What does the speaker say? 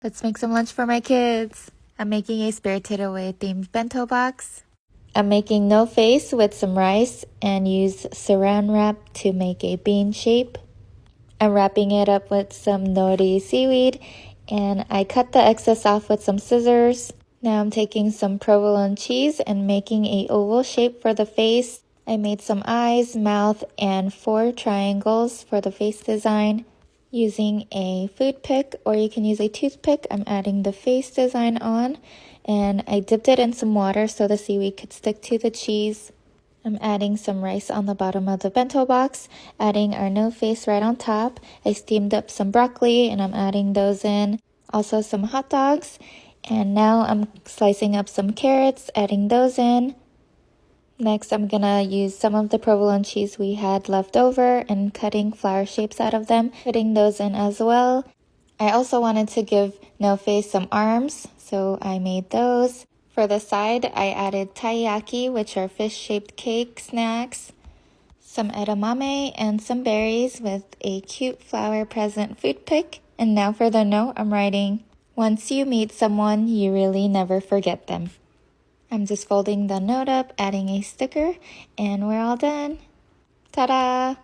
Let's make some lunch for my kids. I'm making a Spirited Away themed bento box. I'm making no face with some rice and use saran wrap to make a bean shape. I'm wrapping it up with some nori seaweed and I cut the excess off with some scissors. Now I'm taking some provolone cheese and making a oval shape for the face. I made some eyes, mouth, and 4 triangles for the face design. Using a food pick, or you can use a toothpick, I'm adding the face design on, and I dipped it in some water so the seaweed could stick to the cheese. I'm adding some rice on the bottom of the bento box, adding our no face right on top. I steamed up some broccoli and I'm adding those in. Also some hot dogs, and now I'm slicing up some carrots, adding those in. Next, I'm gonna use some of the provolone cheese we had left over and cutting flower shapes out of them, putting those in as well. I also wanted to give No Face some arms, so I made those. For the side, I added taiyaki, which are fish-shaped cake snacks, some edamame, and some berries with a cute flower present food pick. And now for the note, I'm writing, "Once you meet someone, you really never forget them." I'm just folding the note up, adding a sticker, and we're all done. Ta-da!